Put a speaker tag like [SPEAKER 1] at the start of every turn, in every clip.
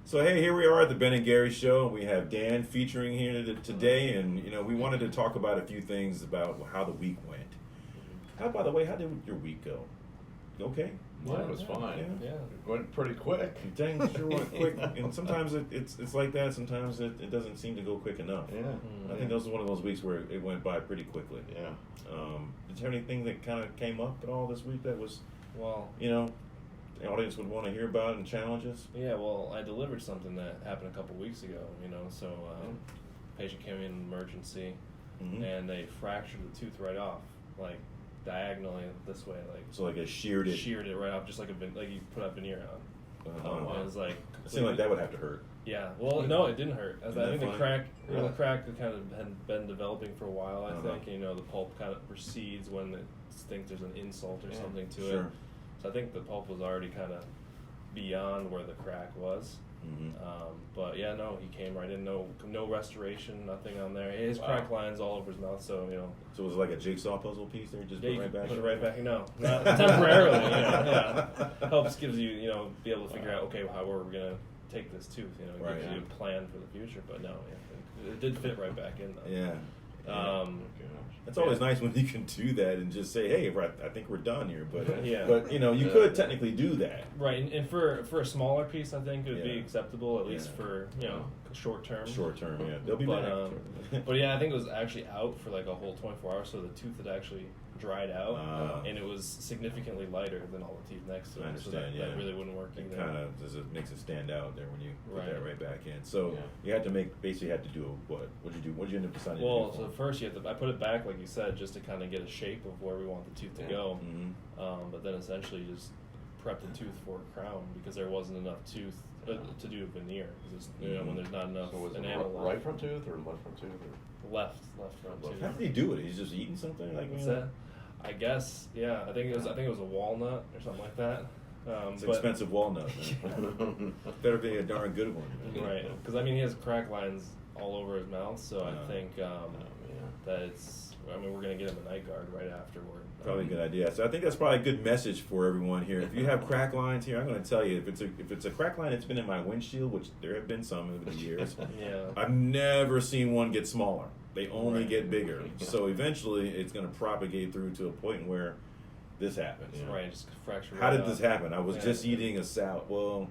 [SPEAKER 1] So hey, here we are at the Ben and Gary Show. We have Dan featuring here today, and we wanted to talk about a few things about how the week went. By the way, how did your week go? Okay.
[SPEAKER 2] Yeah, it was fine.
[SPEAKER 1] Yeah.
[SPEAKER 2] It went pretty quick.
[SPEAKER 1] Things sure went quick, and sometimes it's like that. Sometimes it doesn't seem to go quick enough.
[SPEAKER 2] Yeah.
[SPEAKER 1] I think this was one of those weeks where it went by pretty quickly.
[SPEAKER 2] Yeah.
[SPEAKER 1] Did you have anything that kind of came up at all this week that was, the audience would want to hear about and challenges?
[SPEAKER 3] Yeah, well, I delivered something that happened a couple weeks ago, so patient came in emergency, and they fractured the tooth right off, like diagonally this way, like.
[SPEAKER 1] So like sheared it.
[SPEAKER 3] Sheared it right off, just like you put a veneer on.
[SPEAKER 1] Wow.
[SPEAKER 3] It was like.
[SPEAKER 1] It seemed like that would have to hurt.
[SPEAKER 3] Yeah, well, no, it didn't hurt. I think the crack kind of had been developing for a while. I think the pulp kind of proceeds when it thinks there's an insult or something to it. So I think the pulp was already kind of beyond where the crack was. But yeah, no, he came right in. No restoration, nothing on there. His crack lines all over his mouth. So
[SPEAKER 1] So it was like a jigsaw puzzle piece there. Just put it right back.
[SPEAKER 3] Put it right back. No, not temporarily. Yeah, helps gives you be able to figure out how we're gonna take this tooth. Gives you a plan for the future. But no, it did fit right back in though.
[SPEAKER 1] Yeah. It's always nice when you can do that and just say, "Hey, I think we're done here." But you could technically do that,
[SPEAKER 3] right? And for a smaller piece, I think it would be acceptable at least for short term.
[SPEAKER 1] Short term, yeah, they'll be back.
[SPEAKER 3] But yeah, I think it was actually out for like a whole 24 hours, so the tooth had actually dried out, and it was significantly lighter than all the teeth next to it.
[SPEAKER 1] I understand.
[SPEAKER 3] That really wouldn't work either.
[SPEAKER 1] It kind of makes it stand out there when you put that right back in. So you had to do what? What'd you do? What'd you end up deciding to do?
[SPEAKER 3] Well, so first I put it back, like you said, just to kind of get a shape of where we want the tooth to go. But then essentially just prep the tooth for a crown because there wasn't enough tooth to do a veneer. When there's not enough enamel left.
[SPEAKER 2] Right front tooth or left front tooth?
[SPEAKER 3] Left front tooth.
[SPEAKER 1] How did he do it? He's just eating something like
[SPEAKER 3] that? I guess, yeah. I think it was a walnut or something like that.
[SPEAKER 1] It's expensive walnut. Better be a darn good one.
[SPEAKER 3] Right, because he has crack lines all over his mouth, so I think that it's. We're gonna get him a night guard right afterward.
[SPEAKER 1] Probably a good idea. So I think that's probably a good message for everyone here. If you have crack lines here, I'm going to tell you if it's a crack line that's been in my windshield, which there have been some over the years. I've never seen one get smaller. They only get bigger. So eventually, it's going to propagate through to a point where this happens.
[SPEAKER 3] Right, just fracture.
[SPEAKER 1] How did this happen? I was just eating a salad. Well,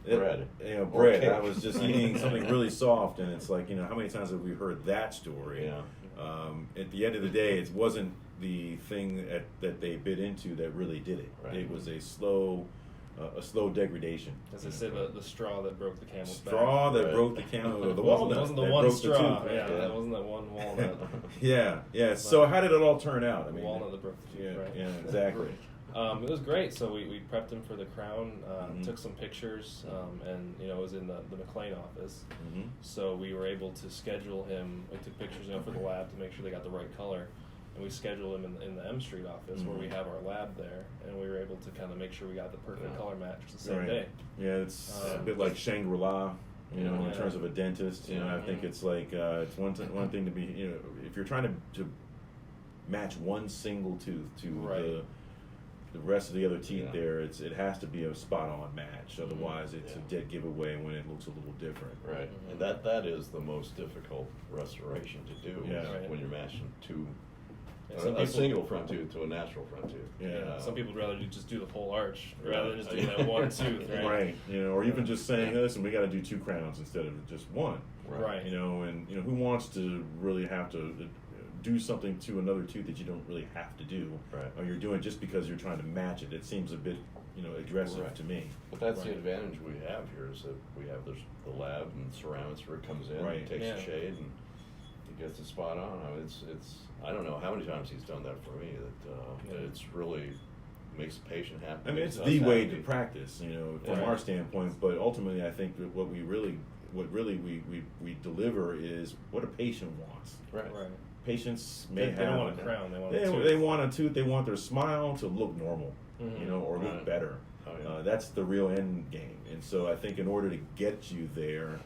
[SPEAKER 2] bread.
[SPEAKER 1] Bread. I was just eating something really soft, and it's like how many times have we heard that story? At the end of the day, it wasn't the thing that they bit into that really did it. It was a slow degradation.
[SPEAKER 3] As I said, the straw that broke the camel's back.
[SPEAKER 1] Straw that broke the camel, the walnut.
[SPEAKER 3] It wasn't the
[SPEAKER 1] that
[SPEAKER 3] one
[SPEAKER 1] broke
[SPEAKER 3] straw.
[SPEAKER 1] The tooth.
[SPEAKER 3] That wasn't that one walnut.
[SPEAKER 1] Yeah. So how did it all turn out?
[SPEAKER 3] The walnut that broke the tooth, right?
[SPEAKER 1] Yeah, exactly.
[SPEAKER 3] It was great. So we prepped him for the crown, took some pictures, and it was in the McLean office. So we were able to schedule him. We took pictures for the lab to make sure they got the right color. And we scheduled him in the M Street office where we have our lab there, and we were able to kind of make sure we got the perfect color match the same day.
[SPEAKER 1] Yeah, it's a bit like Shangri-La, in terms of a dentist. I think it's like it's one thing to be, if you're trying to match one single tooth to the rest of the other teeth there, it has to be a spot-on match. Otherwise, it's a dead giveaway when it looks a little different.
[SPEAKER 2] Right, and that is the most difficult restoration to do when you're matching two. A single front tooth to a natural front tooth.
[SPEAKER 1] Yeah.
[SPEAKER 3] Some people would rather just do the whole arch rather than just doing that one tooth, right?
[SPEAKER 1] Or even just saying, listen, we got to do two crowns instead of just one.
[SPEAKER 3] Right.
[SPEAKER 1] And who wants to really have to do something to another tooth that you don't really have to do, or you're doing just because you're trying to match it? It seems a bit, aggressive to me.
[SPEAKER 2] But that's the advantage we have here is that we have the lab and ceramics where it comes in, and takes the shade, and he gets it spot on. It's I don't know how many times he's done that for me that it's really makes the patient happy.
[SPEAKER 1] It's the way to practice, from our standpoint. But ultimately, I think that what we deliver is what a patient wants.
[SPEAKER 2] Right.
[SPEAKER 1] Patients
[SPEAKER 3] they don't want a crown. They want a tooth.
[SPEAKER 1] They want a tooth. They want their smile to look normal, or look better. That's the real end game. And so I think in order to get you there,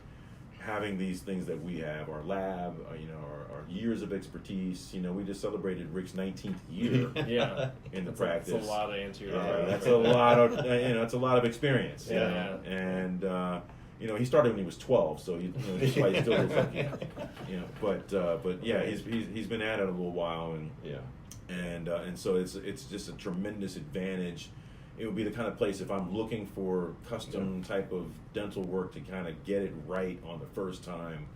[SPEAKER 1] having these things that we have, our lab, our years of expertise. We just celebrated Rick's 19th year in the practice.
[SPEAKER 3] That's a lot of answer.
[SPEAKER 1] That's a lot of that's a lot of experience.
[SPEAKER 3] Yeah.
[SPEAKER 1] And he started when he was 12, so that's why he still looks like but yeah, he's been at it a little while, and so it's just a tremendous advantage. It would be the kind of place if I'm looking for custom type of dental work to kind of get it right on the first time.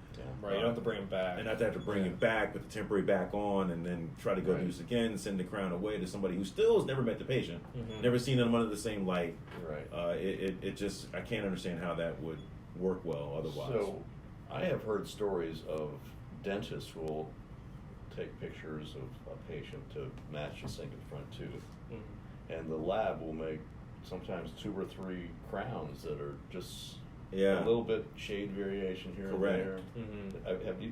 [SPEAKER 3] Right, you don't have to bring it back.
[SPEAKER 1] And I have to bring it back, put the temporary back on, and then try to go do this again, send the crown away to somebody who still has never met the patient, never seen them under the same light.
[SPEAKER 2] Right.
[SPEAKER 1] It just, I can't understand how that would work well otherwise.
[SPEAKER 2] So, I have heard stories of dentists who will take pictures of a patient to match the single front tooth, and the lab will make sometimes 2 or 3 crowns that are just a little bit shade variation here and there.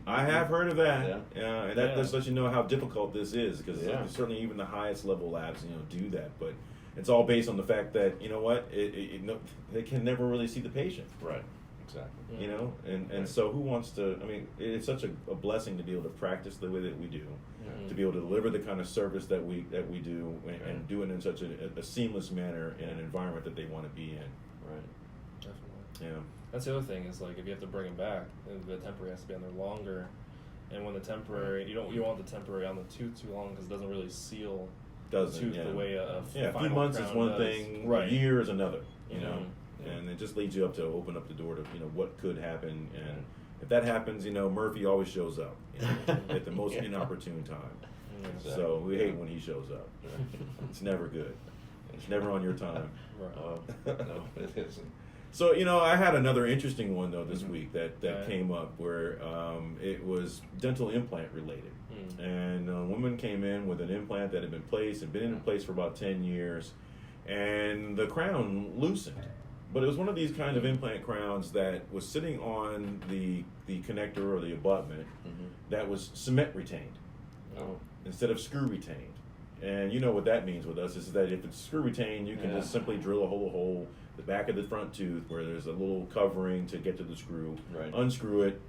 [SPEAKER 2] I
[SPEAKER 1] have heard of that. And that just lets you know how difficult this is, because certainly even the highest level labs do that, but it's all based on the fact that they can never really see the patient.
[SPEAKER 2] Right. Exactly.
[SPEAKER 1] And so who wants to? I mean, it's such a blessing to be able to practice the way that we do, to be able to deliver the kind of service that we do, and do it in such a seamless manner in an environment that they want to be in.
[SPEAKER 2] Right.
[SPEAKER 3] Definitely.
[SPEAKER 1] Yeah.
[SPEAKER 3] That's the other thing is, like, if you have to bring it back, the temporary has to be on there longer, and when the temporary, you don't want the temporary on the tooth too long because it doesn't really seal the tooth the way a
[SPEAKER 1] few months is one thing, a year is another. And it just leads you up to open up the door to what could happen, and if that happens, Murphy always shows up at the most inopportune time. Exactly. So we hate when he shows up. It's never good. It's never on your time.
[SPEAKER 2] No, it isn't.
[SPEAKER 1] So I had another interesting one though this week that came up where it was dental implant related, and a woman came in with an implant that had been placed and been in place for about 10 years, and the crown loosened. But it was one of these kind of implant crowns that was sitting on the connector or the abutment that was cement retained instead of screw retained. And you know what that means with us is that if it's screw retained, you can just simply drill a hole the back of the front tooth where there's a little covering to get to the screw, unscrew it,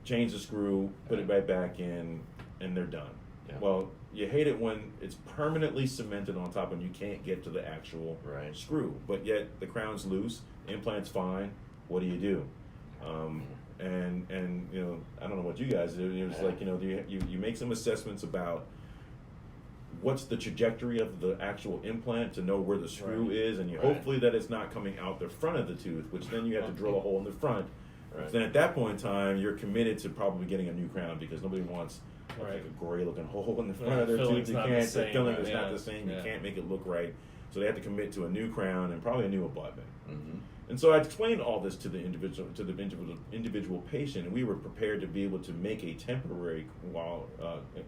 [SPEAKER 1] change the screw, put it right back in, and they're done. Well, you hate it when it's permanently cemented on top and you can't get to the actual screw, but yet the crown's loose, implant's fine. What do you do? And I don't know what you guys do. It's like you make some assessments about what's the trajectory of the actual implant to know where the screw is, and you hopefully that it's not coming out the front of the tooth, which then you have to drill a hole in the front. Then at that point in time, you're committed to probably getting a new crown, because nobody wants like a gray-looking hole in the front of their tooth. The filling is not the same. You can't make it look right. So they have to commit to a new crown and probably a new abutment. And so I explained all this to the individual patient, and we were prepared to be able to make a temporary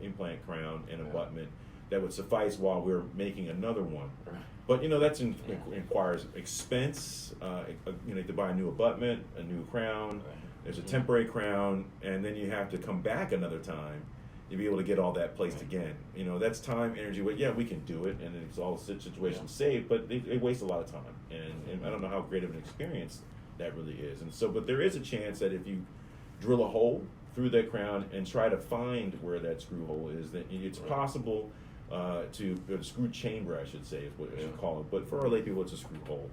[SPEAKER 1] implant crown and abutment that would suffice while we're making another one. But that requires expense. You have to buy a new abutment, a new crown. There's a temporary crown, and then you have to come back another time to be able to get all that placed again. That's time, energy. Well, we can do it, and it's all situation saved, but it wastes a lot of time, and I don't know how great of an experience that really is. And so, but there is a chance that if you drill a hole through that crown and try to find where that screw hole is, that it's possible to a screw chamber, I should say, is what I should call it. But for our lay people, it's a screw hole,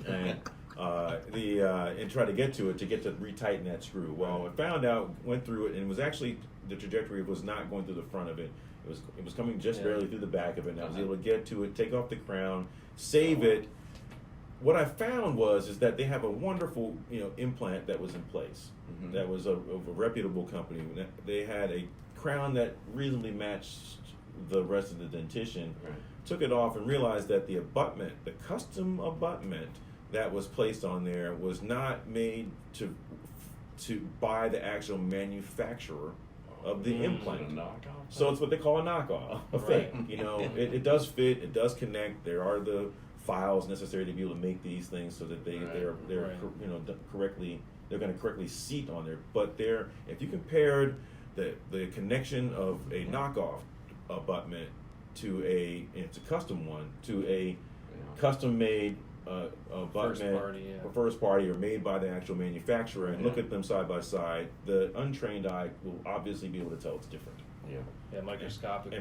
[SPEAKER 1] and and try to get to retighten that screw. Well, I found out, went through it, and it was actually the trajectory was not going through the front of it. It was coming just barely through the back of it, and I was able to get to it, take off the crown, save it. What I found is that they have a wonderful implant that was in place. That was of a reputable company. They had a crown that reasonably matched the rest of the dentition. Took it off and realized that the abutment, the custom abutment that was placed on there, was not made to by the actual manufacturer of the implant. So it's what they call a knockoff, a fake. It does fit, it does connect. There are the files necessary to be able to make these things so that they're correctly, they're going to correctly seat on there. But if you compared the connection of a knockoff abutment to it's a custom one, to a custom made abutment first party or made by the actual manufacturer, and look at them side by side, the untrained eye will obviously be able to tell it's different.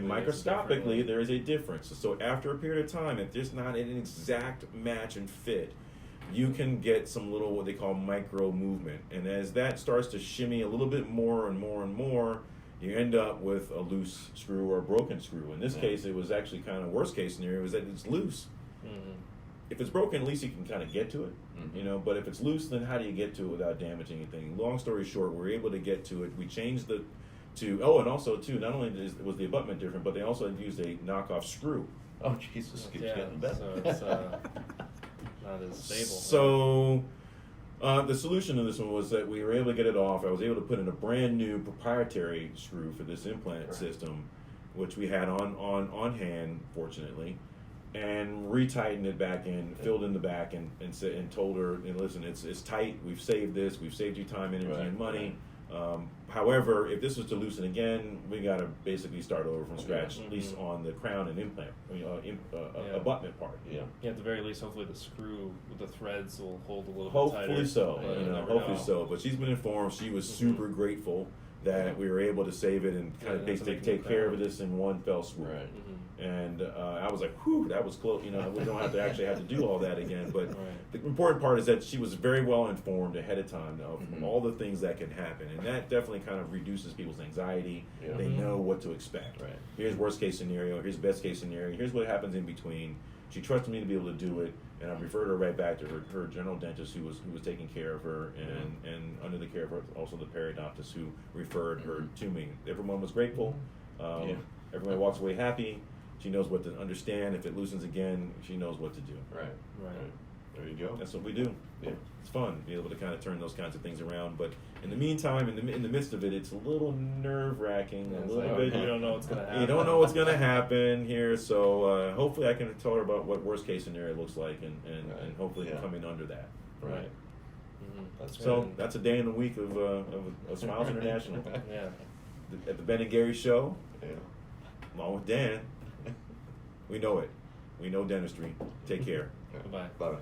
[SPEAKER 1] Microscopically there is a difference. So after a period of time, if there's not an exact match and fit, you can get some little what they call micro movement, and as that starts to shimmy a little bit more and more and more, you end up with a loose screw or a broken screw. In this case, it was actually kind of worst case scenario is that it's loose. If it's broken, at least you can kind of get to it, you know. But if it's loose, then how do you get to it without damaging anything? Long story short, we're able to get to it. We changed and also too, not only was the abutment different, but they also used a knockoff screw.
[SPEAKER 2] Oh Jesus, it's getting better.
[SPEAKER 3] So it's not as stable.
[SPEAKER 1] So the solution to this one was that we were able to get it off. I was able to put in a brand new proprietary screw for this implant system, which we had on hand, fortunately. And retightened it back in, filled in the back, and told her, listen, it's tight. We've saved this. We've saved you time, energy, and money. However, if this was to loosen again, we got to basically start over from scratch, at least on the crown and implant, abutment part.
[SPEAKER 3] Yeah, at the very least, hopefully the screw with the threads will hold a little bit tighter.
[SPEAKER 1] Hopefully so. Hopefully so. But she's been informed. She was super grateful that we were able to save it and kind of basically take care of this in one fell swoop.
[SPEAKER 2] Right.
[SPEAKER 1] And I was like, whew, that was close. We don't have to do all that again. But the important part is that she was very well informed ahead of time of all the things that can happen. And that definitely kind of reduces people's anxiety. Yeah. They know what to expect. Right. Here's worst case scenario. Here's best case scenario. Here's what happens in between. She trusted me to be able to do it. And I referred her right back to her general dentist who was taking care of her, and under the care of her, also the periodontist who referred her to me. Everyone was grateful. Everyone walks away happy. She knows what to understand. If it loosens again, she knows what to do.
[SPEAKER 2] Right. There you go.
[SPEAKER 1] That's what we do. Yeah, it's fun to be able to kind of turn those kinds of things around. But in the meantime, in the midst of it, it's a little nerve-wracking.
[SPEAKER 3] You don't know what's going to happen.
[SPEAKER 1] You don't know what's going to happen here. So hopefully I can tell her about what worst-case scenario looks like and hopefully coming under that.
[SPEAKER 2] Right.
[SPEAKER 1] That's a day in the week of Smiles International. At the Ben and Gary Show, along with Dan. We know it. We know dentistry. Take care.
[SPEAKER 3] Bye-bye.
[SPEAKER 2] Bye-bye.